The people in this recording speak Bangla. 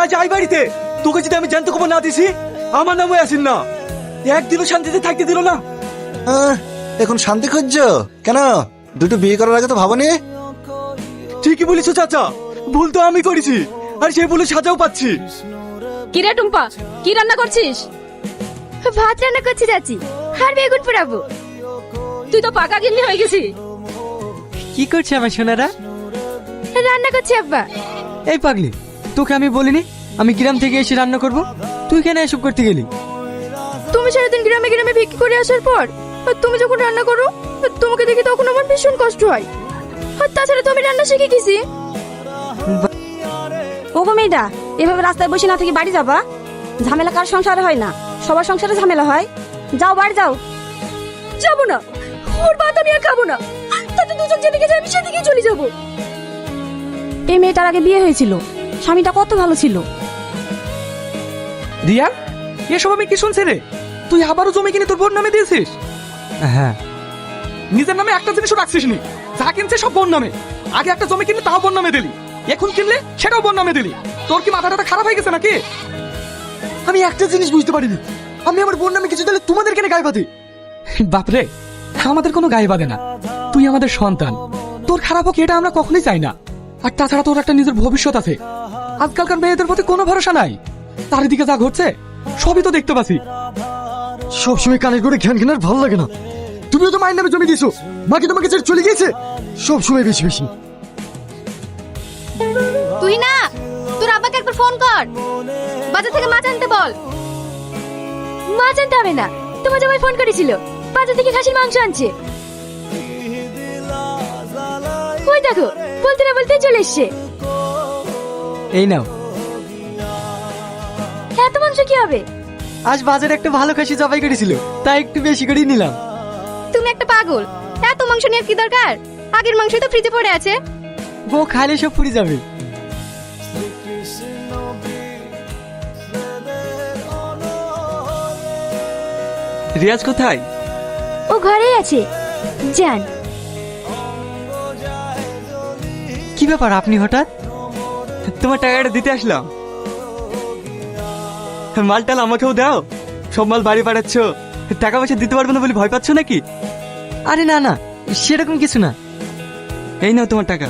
আজ আই বাড়িতে, তোকে যদি আমি জানতে খবর না দিছি আমার নামে আসিন না। একদিনও শান্তিতে থাকতে দিল না। এখন শান্তি খুঁজছো কেন? দুটো বিয়ে করার আগে তো ভাবনি? ঠিকই বলেছো চাচা, ভুল তো আমি করেছি, আর সেই ভুলে সাজাও পাচ্ছি। কি রে টুম্পা, কি রান্না করছিস? ভাত রান্না করছি চাচি, আর বেগুন পোড়াবো। তুই তো পাকা গিন্নি হয়ে গেছি। কি করছে আমার সোনারা? রান্না করছি আব্বা। এই পাগলি, তোকে আমি বলিনি আমি গ্রাম থেকে এসে রান্না করব? তুই কেন এসব করতে গেলি? তুমি সারাদিন গ্রামে গ্রামে ভিক্ষি করে আসার পর তুমি যখন রান্না করো তোমাকে দেখে তখন আমার ভীষণ কষ্ট হয়। আর তাছাড়া তো আমি রান্না শিখে গেছি। ওগো মেয়েটা, এভাবে রাস্তায় বসে না থেকে বাড়ি যাবা? ঝামেলা কার সংসারে হয় না, সবার সংসারে ঝামেলা হয়। যাও বাড়ি যাও। যাবো না, ওর ভাত আমি আর খাবো না। তাতে দুজন যেদিকে যায় আমি সেদিকেই চলে যাবো। এই মেয়েটার আগে বিয়ে হয়েছিল, স্বামীটা কত ভালো ছিল। রিয়া, এসব আমি কি শুনছি রে? তুই আবারও জমি কিনে তোর বোন নামে দিয়েছিস? হ্যাঁ। নিজের নামে একটা জিনিসও রাখছিস নি, যা কিনছে সব বোন নামে। আগে একটা জমি কিনলে তাও বোন নামে দিলি, এখন কিনলে সেটাও বোন নামে দিলি। তোর কি মাথাটা খারাপ হয়ে গেছে নাকি? আমি একটা জিনিস বুঝতে পারিনি, আমি আমার বোন নামে কিছু দিলে তোমাদের কেন গায়ে বাঁধি? বাপরে, আমাদের কোনো গায়ে বাঁধে না। তুই আমাদের সন্তান, তোর খারাপ হোক এটা আমরা কখনোই চাই না। আর তাছাড়া তোর একটা নিজের ভবিষ্যৎ আছে। আজকালকার মেয়েদের প্রতি কোনো ভরসা নাই। চারিদিকে যা ঘটছে সবই তো দেখতে পাচ্ছি। সবসময় কানের করে ঘ্যান ঘ্যান আর ভালো লাগে না। তুমিও তো মায়ের নামে জমি দিয়েছো, মা কি তোমাকে ছেড়ে চলে গিয়েছে? সবসময় বেশি বেশি। তুই না, তোর আব্বাকে একবার ফোন কর, বাজার থেকে মাছ আনতে বল। মাছ আনতে হবে না, তোমার জামাই ফোন করেছিল, বাজার থেকে খাসির মাংস আনছে। ওই দেখো, বলতে না বলতে চলে এসছে। এই নাও। এত মাংস কি হবে? আজ বাজারে একটা ভালো খাসি জবাই করেছিল, তাই একটু বেশি করেই নিলাম। তুমি একটা পাগল, এত মাংস নিয়ে কি দরকার? আগের মাংস তো ফ্রিজে পড়ে আছে। বউ খাইলে সব ফুরিয়ে যাবে। রিয়াজ কোথায়? ও ঘরেই আছে, যান। কি ব্যাপার আপনি হঠাৎ? তোমার টাকাটা দিতে আসলাম। মালটাল আমাকেও দাও, সব মাল বাড়ি পাঠাচ্ছ, টাকা পয়সা দিতে পারবো না বলে ভয় পাচ্ছ নাকি? আরে না না, সেরকম কিছু না। এই নাও তোমার টাকা।